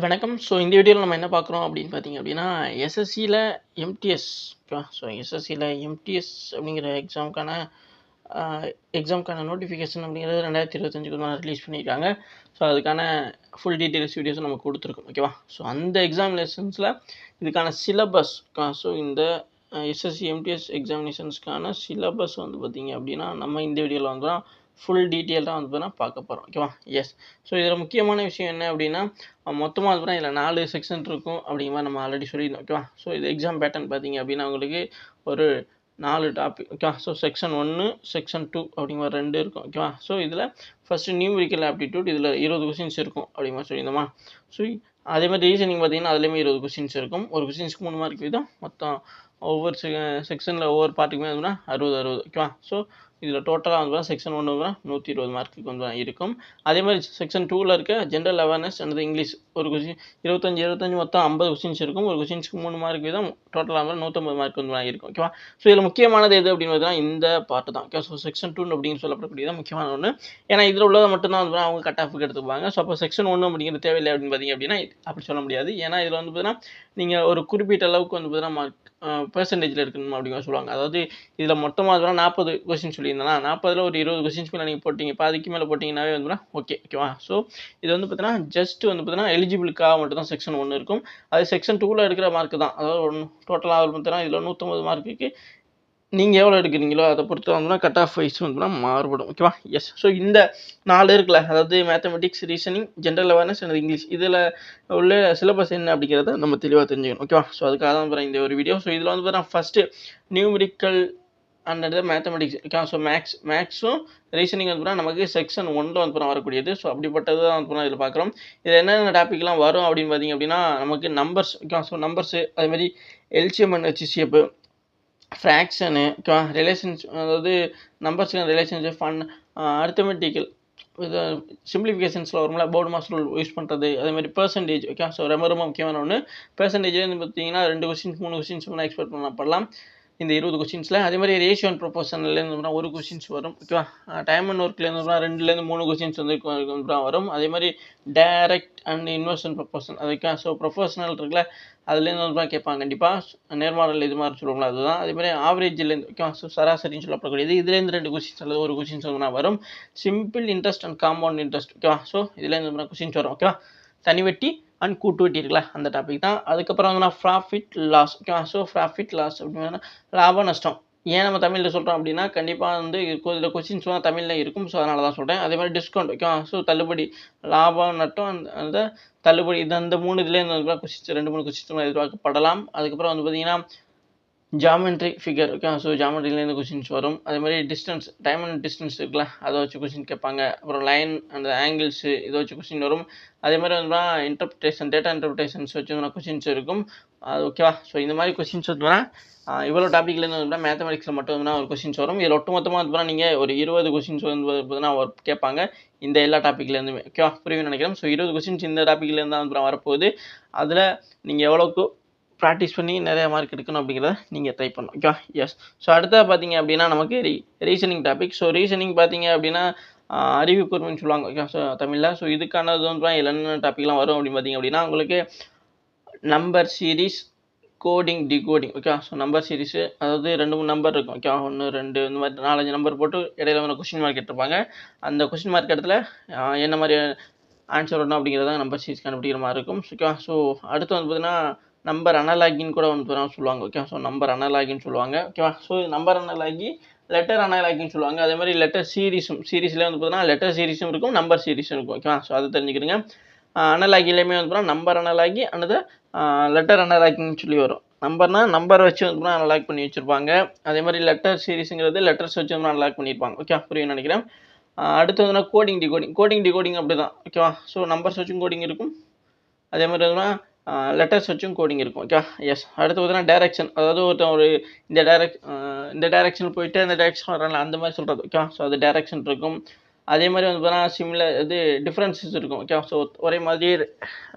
வணக்கம். ஸோ இந்த வீடியோவில் நம்ம என்ன பார்க்குறோம் அப்படின்னு பார்த்தீங்க அப்படின்னா, எஸ்எஸ்சியில் எம்டிஎஸ் ஓகேவா? ஸோ எஸ்எஸ்சியில் எம்டிஎஸ் அப்படிங்கிற எக்ஸாமுக்கான நோட்டிஃபிகேஷன் அப்படிங்கிறது 2025க்கு தான் ரிலீஸ் பண்ணியிருக்காங்க. ஸோ அதுக்கான ஃபுல் டீட்டெயில்ஸ் வீடியோஸும் நம்ம கொடுத்துருக்கோம் ஓகேவா? ஸோ அந்த எக்ஸாமினேஷன்ஸில் இதுக்கான சிலபஸ் ஸோ இந்த எஸ்எஸ்சி எம்டிஎஸ் எக்ஸாமினேஷன்ஸ்க்கான சிலபஸ் வந்து பார்த்தீங்க அப்படின்னா, நம்ம இந்த வீடியோவில் வந்து தான் ஃபுல் டீட்டெயில்டாக வந்து பார்த்தீங்கன்னா பார்க்க போகிறோம் ஓகேவா? எஸ். ஸோ இதில் முக்கியமான விஷயம் என்ன அப்படின்னா, மொத்தமாக வந்து பார்த்தீங்கன்னா இதில் 4 செக்ஷன் இருக்கும் அப்படிங்கிற மாதிரி நம்ம ஆல்ரெடி சொல்லியிருந்தோம் ஓகேவா? ஸோ இது எக்ஸாம் பேட்டர்ன் பார்த்தீங்க அப்படின்னா உங்களுக்கு ஒரு 4 டாபிக் ஓகேவா? ஸோ செக்ஷன் 1, செக்ஷன் 2 அப்படிங்கிற 2 இருக்கும் ஓகேவா? ஸோ இதில் ஃபஸ்ட்டு நியூமெரிக்கல் ஆப்டிடியூட் இதில் 20 கொஸ்டின்ஸ் இருக்கும் அப்படிங்கிற மாதிரி சொல்லியிருந்தோமா? ஸோ அதே மாதிரி ரீசனிங் பார்த்தீங்கன்னா அதுலேயுமே 20 கொஸ்டின்ஸ் இருக்கும். ஒரு கொஸ்டின்ஸ்க்கு 3 மார்க் வீதம். மொத்தம் ஒவ்வொரு செக்ஷனில் ஒவ்வொரு பார்ட்டுக்குமே வந்து 60 ஓகேவா? ஸோ இதில் டோட்டலாக வந்து செக்ஷன் 1 வந்து 120 மார்க்குக்கு வந்து இருக்கும். அதே மாதிரி செக்ஷன் 2ல் இருக்க ஜென்ரல் அவேர்னஸ் அண்ட் இங்கிலீஷ் ஒரு கொஸ்டின் 25 மொத்தம் 50 கொஸ்டின்ஸ் இருக்கும். ஒரு கொஸ்டின்ஸ்க்கு 3 மார்க் வீதம். டோட்டலாக வந்து 150 மார்க் வந்து இருக்கும் ஓகேவா? ஸோ இதில் முக்கியமானது எது அப்படின்னு பார்த்தீங்கன்னா இந்த பார்ட்டு தான் ஓகே. ஸோ செக்ஷன் 2 அப்படின்னு சொல்லப்படக்கூடியதான் முக்கியமான ஒன்று. ஏன்னா இதில் உள்ளதை மட்டும்தான் வந்து அவங்க கட் ஆஃபுக்கு எடுத்துப்பாங்க. ஸோ அப்போ செக்ஷன் 1 அப்படிங்கிறது தேவையில்லை அப்படின்னு பார்த்தீங்க அப்படின்னா அப்படி சொல்ல முடியாது. ஏன்னா இதில் வந்து பார்த்தீங்கன்னா நீங்கள் ஒரு குறிப்பிட்ட அளவுக்கு வந்து பார்த்தீங்கன்னா மார்க் பெர்சன்டேஜில் இருக்கணும் அப்படிங்கிற சொல்லுவாங்க. அதாவது இதில் மொத்தமாக 40 கொஸ்டின் சொல்லியிருந்தேன்னா 40ல் ஒரு 20 கொஸ்டின்ஸ் மேலே நீங்கள் போட்டிங்க. இப்போ அதுக்கு மேலே போட்டிங்கன்னாவே வந்து ஓகேவா? ஸோ இது வந்து பார்த்தீங்கன்னா ஜஸ்ட் வந்து பார்த்தீங்கன்னா எலிஜிபிளுக்காக மட்டும் தான் செக்ஷன் 1 இருக்கும். அது செக்ஷன் 2ல் எடுக்கிற மார்க் தான். அதாவது டோட்டலாக பார்த்தீங்கன்னா இதில் 150 மார்க்குக்கு நீங்கள் எவ்வளோ எடுக்கிறீங்களோ அதை பொறுத்து வந்து கட் ஆஃப் வைஸ் வந்து மாறுபடும் ஓகேவா? எஸ். ஸோ இந்த 4 இருக்குல்ல, அதாவது mathematics, reasoning, general awareness and English இதில் உள்ள சிலபஸ் என்ன அப்படிங்கிறத நம்ம தெளிவாக தெரிஞ்சுக்கணும் ஓகேவா? ஸோ அதுக்காக தான் போகிறேன் இந்த ஒரு வீடியோ. ஸோ இதில் வந்து பார்த்தீங்கன்னா ஃபஸ்ட்டு நியூமெரிக்கல் அண்ட் மேத்தமெட்டிக்ஸ் ஓகேவா? ஸோ மேக்ஸும் ரீசனிங் வந்து நமக்கு செக்ஷன் 1ல் வந்து வரக்கூடியது. ஸோ அப்படிப்பட்டது தான் வந்து இதில் பார்க்குறோம். இதில் என்னென்ன டாப்பிக்லாம் வரும் அப்படின்னு பார்த்தீங்க அப்படின்னா நமக்கு நம்பர்ஸ் ஓகேவா? ஸோ நம்பர்ஸு அதேமாதிரி எல்சிஎம் அண்ட் ஹெச்சிஎஃப், ஃப்ராக்ஷனு ஓகேவா? ரிலேஷன்ஸ் அதாவது நம்பர்ஸ்க்கு ரிலேஷன்ஷிப், அரித்தமெட்டிக்கல் இது சிம்பிளிஃபிகேஷன்ஸில் வரும்ல, போர்டு மாஸ்டர் யூஸ் பண்ணுறது, அதேமாதிரி பெர்சன்டேஜ் ஓகே. ஸோ ரொம்ப ரொம்ப முக்கியமான ஒன்று. பெர்சன்டேஜ்லேருந்து பார்த்தீங்கன்னா 2 கொஸ்டின்ஸ் 3 கொஸ்டின்ஸ் வேணால் எக்ஸ்பெக்ட் பண்ணலாம் இந்த 20 கொஸ்டின்ஸில். அதே மாதிரி ரேஷியோ அண்ட் ப்ரொபோஷனல்லேருந்து ஒரு கொஸ்டின்ஸ் வரும் ஓகேவா? டைம் அண்ட் ஒர்க்லேருந்து 2லேருந்து 3 கொஸ்டின்ஸ் வந்து வரும். அதே மாதிரி டைரக்ட் அண்ட் இன்வெர்ஷன் ப்ரொபோஷன் அதுக்கா. ஸோ ப்ரொபோஷனல் இருக்குல்ல, அதுலேருந்து வந்து கேட்பாங்க கண்டிப்பாக. நேர்மாடல் இது மாதிரி சொல்லுவோம்ல அதுதான். அதே மாதிரி ஆவரேஜ்லேருந்து ஓகேவா? ஸோ சராசரின்னு சொல்லப்படக்கூடியது இதுலேருந்து 2 கொஸ்டின்ஸ் அல்லது ஒரு கொஸ்டின்ஸ் வந்து வரும். Simple interest and compound interest ஓகேவா? ஸோ இதுலேருந்து கொஸ்டின்ஸ் வரும் ஓகேவா? தனி வட்டி அண்ட் கூட்டு வட்டி இருக்குல்ல, அந்த டாபிக் தான். அதுக்கப்புறம் வந்து ப்ராஃபிட் லாஸ் ஓகேவா? ஸோ ப்ராஃபிட் லாஸ் அப்படின்னா லாபம் நஷ்டம். ஏன் நம்ம தமிழில் சொல்கிறோம் அப்படின்னா கண்டிப்பாக வந்து இதில் கொஸ்டின்ஸ் வந்து தமிழில் இருக்கும். ஸோ அதனால தான் சொல்கிறேன். அதே மாதிரி டிஸ்கவுண்ட் ஓகேவா? ஸோ தள்ளுபடி, லாபம் நட்டம் அந்த தள்ளுபடி இது அந்த 3 இதுலேருந்து கொஸ்டின்ஸ் 2-3 கொஸ்டின்ஸ் எதிர்பார்க்கப்படலாம். அதுக்கப்புறம் வந்து பார்த்தீங்கன்னா ஜாமெண்ட்ரி ஃபிகர் ஓகே. ஸோ ஜாமெண்ட்ரிலேருந்து கொஸ்டின்ஸ் வரும். அதே மாதிரி டிஸ்டன்ஸ், டைம் அண்ட் டிஸ்டன்ஸ் இருக்குல்ல, அதை வச்சு கொஸ்டின் கேட்பாங்க. அப்புறம் லைன் அந்த ஆங்கிள்ஸு இதை வச்சு கொஸ்டின் வரும். அதே மாதிரி வந்து இன்டர்பிரேஷன், டேட்டா இன்டர்பிரேஷன்ஸ் வச்சு கொஸ்டின்ஸ் இருக்கும். அது ஓகேவா? ஸோ இந்த மாதிரி கொஸ்டின்ஸ் வந்து இவ்வளோ டாப்பிக்லேருந்து வந்து மேத்தமெட்டிக்ஸில் மட்டும் வந்து ஒரு கொஸ்டின்ஸ் வரும். இதில் ஒட்டுமொத்தமாக வந்து நீங்கள் ஒரு 20 கொஸ்டின்ஸ் வந்து பார்த்தீங்கன்னா கேட்பாங்க இந்த எல்லா டாப்பிக்லேருந்துமே ஓகேவா? புரியும்னு நினைக்கிறேன். ஸோ 20 கொஸ்டின்ஸ் இந்த டாப்பிக்லேருந்து தான் வரப்போகுது. அதில் நீங்கள் எவ்வளோக்கு ப்ராக்டிஸ் பண்ணி நிறைய மார்க் எடுக்கணும் அப்படிங்கிறத நீங்கள் ட்ரை பண்ணணும் ஓகேவா? எஸ். ஸோ அடுத்தது பார்த்தீங்க அப்படின்னா நமக்கு ரீசனிங் டாபிக். ஸோ ரீசனிங் பார்த்தீங்க அப்படின்னா அறிவு கூர்மைன்னு சொல்லுவாங்க ஓகே. ஸோ தமிழில். ஸோ இதுக்கானது வந்து என்னென்ன டாப்பிக்லாம் வரும் அப்படின்னு பார்த்தீங்க அப்படின்னா உங்களுக்கு number series, coding, decoding okay. So number series அதாவது 2-3 நம்பர் இருக்கும் ஓகே. 1 2 இந்த மாதிரி 4-5 நம்பர் போட்டு இடையில வந்து கொஸ்டின் மார்க் எடுத்துருப்பாங்க. அந்த கொஸ்டின் மார்க் இடத்துல என்ன மாதிரி ஆன்சர் வரணும் அப்படிங்கிறத நம்பர் சீரீஸ் கண்டுபிடிக்கிற மாதிரி இருக்கும் ஓகே. ஸோ அடுத்து வந்து பார்த்தீங்கன்னா நம்பர் அனலாகின்னு கூட வந்து சொல்லுவாங்க ஓகே. ஸோ நம்பர் அனலாகின்னு சொல்லுவாங்க ஓகேவா? ஸோ நம்பர் அனலாகி, லெட்டர் அனலாகின்னு சொல்லுவாங்க. அதே மாதிரி லெட்டர் சீரீஸில் வந்து பார்த்தீங்கன்னா லெட்டர் சீரீஸும் இருக்கும், நம்பர் சீரீஸும் இருக்கும் ஓகேவா? ஸோ அதை தெரிஞ்சுக்கிடுங்க. அனலாகிலேயுமே வந்து நம்பர் அனலாகி அன்னது லெட்டர் அனலாகின்னு சொல்லி வரும். நம்பர்னால் நம்பர் வச்சு வந்து அனலாக் பண்ணி வச்சுருப்பாங்க. அதே மாதிரி லெட்டர் சீரீஸுங்கிறது லெட்டர்ஸ் வச்சு வந்து அனலாக் பண்ணியிருப்பாங்க ஓகே. புரியும்னு நினைக்கிறேன். அடுத்து வந்து கோடிங் டிகோடிங் அப்படி தான் ஓகேவா? ஸோ நம்பர்ஸ் வச்சும் கோடிங் இருக்கும். அதே மாதிரி வந்து லெட்டர்ஸ் வச்சும் கோடிங் இருக்கும் ஓகே. எஸ். அடுத்து பார்த்தீங்கன்னா டைரக்ஷன், அதாவது ஒரு இந்த டைரக்ஷனில் போயிட்டு அந்த டைரக்ஷன் வரல அந்த மாதிரி சொல்கிறது ஓகே. ஸோ அது டைரக்ஷன் இருக்கும். அதே மாதிரி வந்து பார்த்தீங்கன்னா சிமிலர் இது டிஃப்ரென்சஸ் இருக்கும் ஓகே. ஸோ ஒரே மாதிரி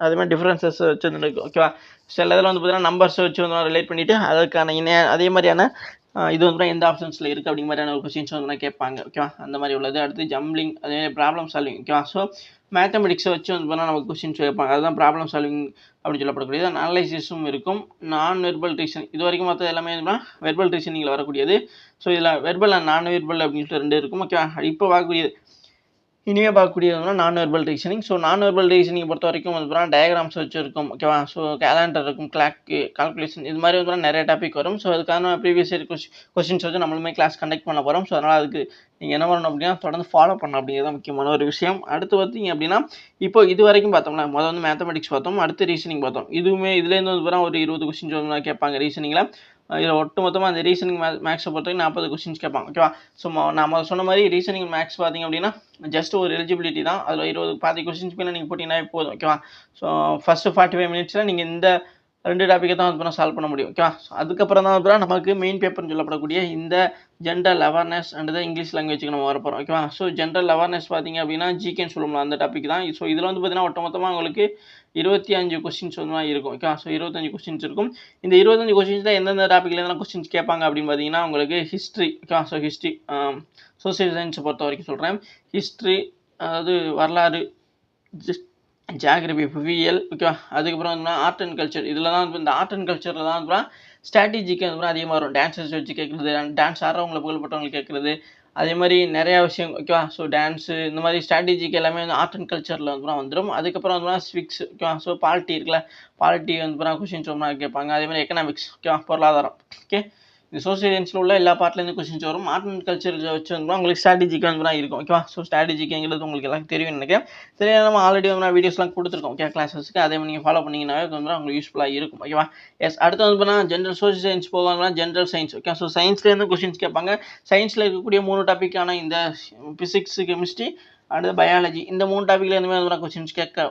அதே மாதிரி டிஃப்ரென்சஸ் வச்சு இருக்கும் ஓகேவா? சில இதில் வந்து பார்த்தீங்கன்னா நம்பர்ஸ் வச்சு வந்து ரிலேட் பண்ணிவிட்டு அதுக்கான அதே மாதிரியான இது வந்து எந்த ஆப்ஷன்ஸில் இருக்குது அப்படிங்கிற மாதிரியான ஒரு கொஸ்டின்ஸ் வந்து கேட்பாங்க ஓகேவா? அந்த மாதிரி உள்ளது. அடுத்து ஜம்ப்ளிங், அதே ப்ராப்ளம் சால்விங் ஓகேவா? ஸோ மேத்தமெட்டிக்ஸை வச்சு வந்து பார்த்தீங்கன்னா நமக்கு கொஸ்டின்ஸ் வைப்பாங்க. அதுதான் ப்ராப்ளம் சால்விங் அப்படின்னு சொல்லப்படக்கூடியது. அனலைசிஸும் இருக்கும். நான் வெர்பல் ரீசனிங் இது வரைக்கும் மற்ற எல்லாமே வெர்பல் ரீசனிங்கில் வரக்கூடியது. ஸோ இதில் வெர்பல் அண்ட் நான் வெர்பல் அப்படின்னு சொல்லிட்டு 2 இருக்கும். ஓகே, இப்போ பார்க்கக்கூடியது இனிமே பார்க்கக்கூடியதுனா நான் வெர்பல் ரீசனிங். ஸோ நான் வெர்பல் ரீசனிங் பொறுத்த வரைக்கும் வந்து பார்த்தீங்கன்னா டயக்ராம்ஸ் வச்சு இருக்கும். ஓகேவா? ஸோ கேலண்டர் இருக்கும், கால்குலேஷன் இது மாதிரி வந்து நிறைய டாபிக் வரும். ஸோ அதுக்கான ப்ரீவியஸ் இயர் கொஸ்டின்ஸ் வச்சு நம்மளுமே கிளாஸ் கண்டக்ட் பண்ண போகிறோம். ஸோ அதனால் அதுக்கு நீங்கள் என்ன பண்ணணும் அப்படின்னா தொடர்ந்து ஃபாலோ பண்ணணும் அப்படிங்கிறது முக்கியமான ஒரு விஷயம். அடுத்து பார்த்தீங்க அப்படின்னா இப்போ இது வரைக்கும் பார்த்தோம்னா முதல்ல வந்து மேத்தமெட்டிக்ஸ் பார்த்தோம், அடுத்து ரீசனிங் பார்த்தோம். இதுவுமே இதுலேருந்து வந்து பார்த்தீங்கன்னா ஒரு 20 கொஸ்டின்ஸ் வந்து கேட்பாங்க ரீசனிங்கில். இதில் ஒட்டு மொத்தமாக அந்த ரீசனிங் மேக்ஸை பொறுத்தவரைக்கும் 40 கொஸ்டின்ஸ் கேட்பாங்க. ஓகேவா? ஸோ நான் சொன்ன மாதிரி ரீசனிங் மேக்ஸ் பார்த்தீங்க அப்படின்னா ஜஸ்ட் ஒரு எலிஜிபிலிட்டி தான். அதில் 20 கொஸ்டின்ஸ் மேலே நீங்கள் போட்டிங்கன்னா போதும். ஓகேவா? ஸோ ஃபஸ்ட்டு 45 மினிட்ஸில் நீங்கள் இந்த 2 டாப்பிக்கை தான் வந்து சால்வ் பண்ண முடியும். ஓகேவா? அதுக்கப்புறம் தான் வந்து நமக்கு மெயின் பேப்பர்னு சொல்லப்படக்கூடிய இந்த ஜென்ரல் அவேர்னஸ் அண்ட் தான் இங்கிலீஷ் லாங்குவேஜுக்கு நம்ம வரப்போகிறோம். ஓகேவா? ஸோ ஜென்ரல் அவேர்னஸ் பார்த்தீங்க அப்படின்னா ஜிகேன்னு சொல்லுவோம்ல அந்த டாபிக் தான். ஸோ இதில் வந்து பார்த்தீங்கன்னா ஒட்டுமொத்தமாக உங்களுக்கு 25 கொஸ்டின்ஸ் வந்து இருக்கும். ஓகேவா? ஸோ 25 கொஸ்டின்ஸ் இருக்கும். இந்த 25 கொஸ்டின்ஸில் எந்தெந்த டாப்பிக்லேருந்து கொஸ்டின்ஸ் கேட்பாங்க அப்படின்னு பார்த்தீங்கன்னா உங்களுக்கு ஹிஸ்ட்ரி. ஓகேவா? ஸோ ஹிஸ்ட்ரி, சோசியல் சயின்ஸை பொறுத்த வரைக்கும் சொல்கிறேன். ஹிஸ்ட்ரி அதாவது வரலாறு, ஜியாகிரபி, புவியியல். ஓகேவா? அதுக்கப்புறம் வந்து ஆர்ட் அண்ட் கல்ச்சர். இதில் தான் இந்த ஆர்ட் அண்ட் கல்ச்சரில் தான் வந்து ஸ்ட்ராட்டஜிக்கு வந்து அதிகமாக வரும். டான்ஸர்ஸ் வச்சு கேட்குறது, டான்ஸ் ஆடுறவங்களை புகழ்பெற்றவங்களை கேட்குறது, அதே மாதிரி நிறையா விஷயம். ஓகேவா? ஸோ டான்ஸு இந்த மாதிரி ஸ்ட்ராட்டஜிக்கு எல்லாமே வந்து ஆர்ட் அண்ட் கல்ச்சரில் வந்து வந்துடும். அதுக்கப்புறம் வந்து ஸ்விக்ஸ். ஓகேவா? ஸோ பாலிட்டி இருக்குல்ல, பாலிட்டி வந்து கொஸ்டின்ஸ் ரொம்ப கேட்பாங்க. அதே மாதிரி எக்கனாமிக்ஸ். ஓகேவா? பொருளாதாரம். ஓகே, இந்த சோசியல் சயின்ஸில் உள்ள எல்லா பார்ட்லேருந்து கொஸ்டின்ஸ் வரும். ஆர்ட் அண்ட் கல்ச்சர் வச்சு வந்து உங்களுக்கு ஸ்ட்ராட்டஜிக்கு வந்து இருக்கும். ஓகேவா? ஸோ ஸ்ட்ராட்டஜிக்குங்கிறது உங்களுக்கு எல்லாம் தெரியும் நினைக்கிறேன். சரி, நம்ம ஆல்ரெடி வந்து வீடியோஸ்லாம் கொடுத்துருக்கோம். ஓகே, கிளாஸஸ்க்கு அதே மாதிரி நீங்கள் ஃபாலோ பண்ணிங்கன்னாவே வந்து உங்களுக்கு யூஸ்ஃபுல்லாக இருக்கும். ஓகேவா? எஸ், அடுத்து வந்து பார்த்தீங்கன்னா ஜென்ரல் சோசியல் சயின்ஸ் போவாங்கன்னா ஜென்ரல் சயின்ஸ். ஓகே, ஸோ சயின்ஸ்லேருந்து கொஸ்டின்ஸ் கேட்பாங்க. சயின்ஸில் இருக்கக்கூடிய 3 டாப்பிக்கான இந்த ஃபிசிக்ஸ், கெமிஸ்ட்ரி அடுத்து பயாலஜி, இந்த 3 டாப்பிக்லேருந்துமே வந்து கொஸ்டின்ஸ் கேட்க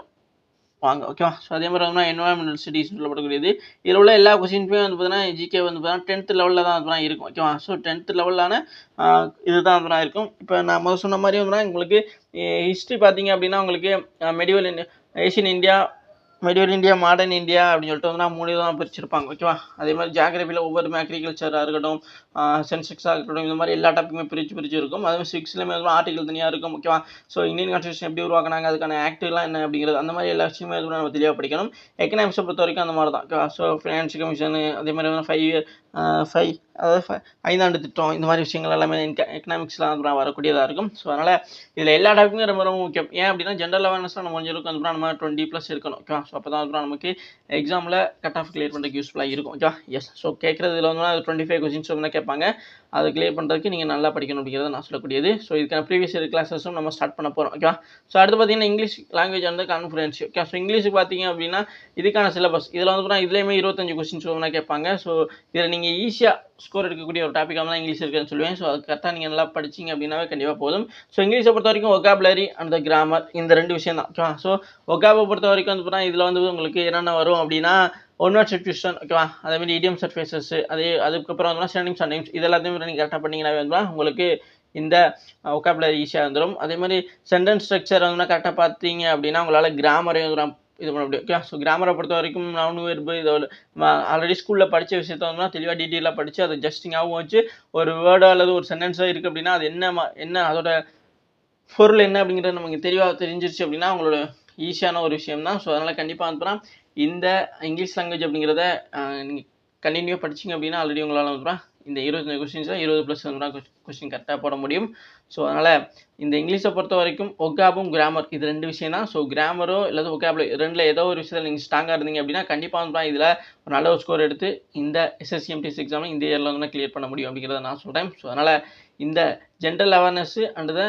வாங்க. ஓகேவா? ஸோ அதே மாதிரி வந்து என்வரான்மெண்டல் ஸ்டடீஸ் சொல்லப்படக்கூடியது. இதில் உள்ள எல்லா கொஸ்டின்ஸுமே வந்து பார்த்தீங்கன்னா ஜிகே வந்து பார்த்தீங்கன்னா 10th லெவலில் தான் வந்து இருக்கும். ஓகேவா? ஸோ 10th லெவலான இதுதான் வந்து இருக்கும். இப்போ நான் முதல் சொன்ன மாதிரி வந்து உங்களுக்கு ஹிஸ்ட்ரி பார்த்தீங்க அப்படின்னா உங்களுக்கு medieval Asian India, medieval India, modern India அப்படின்னு சொல்லிட்டு வந்து 3 தான் பிரிச்சிருப்பாங்க. ஓகேவா? அதே மாதிரி ஜியாகிரபியில் ஒவ்வொரு அக்ரிகல்ச்சராக இருக்கட்டும், சென்செக்ஸாக இருக்கட்டும், இந்த மாதிரி எல்லா டாப்பிக்குமே பிரிச்சு இருக்கும். அதே மாதிரி 6லேயுமே வந்து ஆர்டிகல் தனியாக இருக்கும். ஓகேவா? ஸோ இந்தியன் கான்ஸ்டியூஷன் எப்படி உருவாக்குனாங்க, அதுக்கான ஆக்ட்லாம் என்ன அப்படிங்கிறது, அந்த மாதிரி எல்லா விஷயமே வந்து நம்ம தெளிவாக படிக்கணும். எக்கனாமிக்ஸை பொறுத்த வரைக்கும் அந்த மாதிரி தான். ஓகேவா? ஸோ ஃபினான்ஸ் கமிஷன், அதே மாதிரி வந்து 5 ஆண்டு திட்டம், இந்த மாதிரி விஷயங்கள் எல்லாமே எக்கனாமிக்ஸ்லாம் வரக்கூடியதாக இருக்கும். ஸோ அதனால் இதில் எல்லா டாப்பிக்குமே ரொம்ப ரொம்ப முக்கியம். ஏன் அப்படின்னா ஜென்ரல் அவேர்னஸ்லாம் நம்ம முடிஞ்சிருக்கும் வந்து நம்ம 20+ இருக்கணும். ஓகேவா? ஸோ அப்போ தான் நமக்கு எக்ஸாமில் கட் ஆஃப் கிளியர் பண்ணுறதுக்கு யூஸ்ஃபுல்லாக இருக்கும். ஓகேவா? எஸ், ஸோ கேட்குறதுல வந்து 25 கொஸ்டின்ஸ் வந்து கேட்பாங்க. அதை கிளியர் பண்ணுறதுக்கு நீங்கள் நல்லா படிக்கணும் அப்படிங்கிறத நான் சொல்லக்கூடியது. ஸோ இதுக்கான ப்ரீவியஸ் இயர் கிளாஸஸும் நம்ம ஸ்டார்ட் பண்ண போகிறோம். ஓகேவா? ஸோ அடுத்து பார்த்தீங்கன்னா இங்கிலீஷ் லாங்குவேஜ் வந்து கான்ஃபரன்ஸ். ஓகே, ஸோ இங்கிலீஷுக்கு பார்த்தீங்க அப்படின்னா இதுக்கான சிலபஸ் இதில் வந்து இதுலேயுமே 25 கொஸ்டின்ஸ் வந்து கேட்பாங்க. ஸோ இதில் நீங்கள் ஈஸியாக ஸ்கோர் எடுக்கக்கூடிய ஒரு டாப்பிக்காக தான் இங்கிலீஷ் இருக்குன்னு சொல்லுவேன். ஸோ அது கரெக்டாக நீங்கள் நல்லா படிச்சிங்க அப்படின்னாவே கண்டிப்பாக போதும். ஸோ இங்கிலீஷை பொறுத்த வரைக்கும் ஒகாபுலரி அண்ட் கிராமர் இந்த 2 விஷயம் தான். ஓகேவா? ஸோ ஒகாபை பொறுத்த வரைக்கும் வந்து பார்த்தீங்கன்னா இதில் வந்து உங்களுக்கு என்னென்ன வரும் அப்படின்னா ஒன் வேர்ட் சப்ஸ்டிடியூஷன். ஓகேவா? அதேமாதிரி இடியம் சர்ஃபேசஸ், அதுக்கப்புறம் வந்து சினோனிம்ஸ் அண்ட் நேம்ஸ், இது எல்லாத்தையும் நீங்கள் கரெக்டாக பண்ணிங்கன்னாவே வந்து உங்களுக்கு இந்த ஒகாபுலரி ஈஸியாக வந்துடும். அதே மாதிரி சென்டென்ஸ் ஸ்ட்ரக்சர் வந்து கரெக்டாக பார்த்தீங்க அப்படின்னா உங்களால் கிராமரையும் இது பண்ண முடியும். ஓகே, ஸோ கிராமரை பொறுத்த வரைக்கும் நவுன் வெர்பு இதோட ஆல்ரெடி ஸ்கூலில் படித்த விஷயத்த வந்து தெளிவாக டீட்டெயிலாக படித்து அதை ஜஸ்ட் ஞாபகம் வச்சு ஒரு வேர்டோ அல்லது ஒரு சென்டென்ஸோ இருக்குது அப்படின்னா அது என்ன அதோட பொருள் என்ன அப்படிங்கிறது நமக்கு தெளிவாக தெரிஞ்சிருச்சு அப்படின்னா உங்களோட ஈஸியான ஒரு விஷயம் தான். ஸோ அதனால் கண்டிப்பாக வந்து இந்த இங்கிலீஷ் லாங்குவேஜ் அப்படிங்கிறத நீங்கள் கண்டினியூவாக படிச்சிங்க அப்படின்னா ஆல்ரெடி உங்களால் வந்து இந்த 25 கொஸ்டின்ஸில் 20+ வந்து கொஸ்டின் கரெக்டாக போட முடியும். ஸோ அதனால் இந்த இங்கிலீஷை பொறுத்த வரைக்கும் ஒகாபும் கிராமர் இது 2 விஷயம் தான். ஸோ கிராமரோ இல்லை ஒகாபுலரி 2ல் ஏதோ ஒரு விஷயத்தில் நீங்கள் ஸ்ட்ராங்காக இருந்தீங்க அப்படின்னா கண்டிப்பாக வந்து இதில் ஒரு நல்ல ஒரு ஸ்கோர் எடுத்து இந்த SSC MTS எக்ஸாமில் இந்த இயரில் வந்து கிளியர் பண்ண முடியும் அப்படிங்கிறத நான் சொல்கிறேன். ஸோ அதனால் இந்த general awareness and the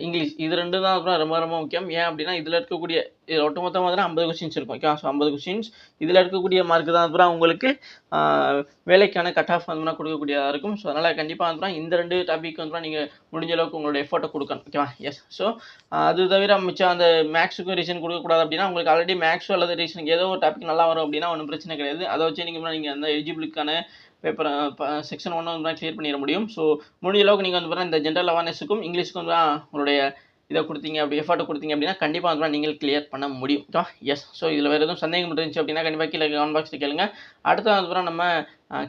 English இது 2 தான் ரொம்ப ரொம்ப முக்கியம். ஏன் அப்படின்னா இதில் இருக்கக்கூடிய இதில் ஒட்டுமொத்தமாக 50 கொஸ்டின்ஸ் இருக்கும். ஓகே, ஸோ 50 கொஸ்டின்ஸ் இதில் இருக்கக்கூடிய மார்க் தான் உங்களுக்கு வேலைக்கான கட் ஆஃப் வந்து கொடுக்கக்கூடியதாக இருக்கும். ஸோ அதனால் கண்டிப்பாக வந்து இந்த 2 டாபிக் வந்து நீங்கள் முடிஞ்ச அளவுக்கு உங்களோட எஃபோர்ட்டை கொடுக்கணும். ஓகேவா? எஸ், ஸோ அது தவிர மிச்சம் அந்த மேக்ஸுக்கும் ரீசன் கொடுக்கக்கூடாது அப்படின்னா உங்களுக்கு ஆல்ரெடி மேக்ஸோ அல்லது ரீசனுக்கு ஏதோ ஒரு டாபிக் நல்லா வரும் அப்படின்னா ஒன்றும் பிரச்சனை கிடையாது. அதை வச்சு நீங்கள் அந்த எலிஜிபிளுக்கான பேப்பர் செக்ஷன் 1 வந்து கிளியர் பண்ணிட முடியும். ஸோ முடிஞ்ச அளவுக்கு நீங்கள் வந்து இந்த ஜென்ரல் அவேர்னஸுக்கும் இங்கிலீஷுக்கும் தான் உங்களுடைய இதை கொடுத்தீங்க அப்படி எஃபர்ட் கொடுத்தீங்க அப்படின்னா கண்டிப்பாக வந்து நீங்கள் கிளியர் பண்ண முடியும். ஓகேவா? எஸ். ஸோ இதில் வேறு எதுவும் சந்தேகம் இருந்துச்சு அப்படின்னா கண்டிப்பாக கீழே கமெண்ட் பாக்ஸில் கேளுங்க. அடுத்த வந்து நம்ம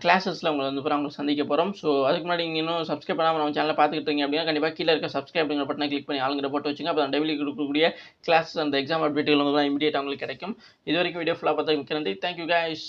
கிளாஸஸில் உங்களை வந்து அவங்களை சந்திக்க போகிறோம். ஸோ அதுக்கு முன்னாடி நீங்கள் இன்னும் சப்ஸ்கிரைப் பண்ணாமல் நம்ம சேனலை பார்த்துக்கிட்டு இருக்கீங்க அப்படின்னா கண்டிப்பாக கீழே இருக்க சப்ஸ்கிரைப் அப்படிங்கிற பட்டனை கிளிக் பண்ணி ஆளுங்கிற போட்டு வச்சுங்க. அப்போ டெய்லி கொடுக்கக்கூடிய கிளாஸ் அந்த எக்ஸாம் அப்டேட்டுகள் வந்து இமீடியேட்டாக உங்களுக்கு கிடைக்கும். இது வரைக்கும் வீடியோ ஃபுல்லாக பார்த்தா மிக்க நன்றி. Thank you guys.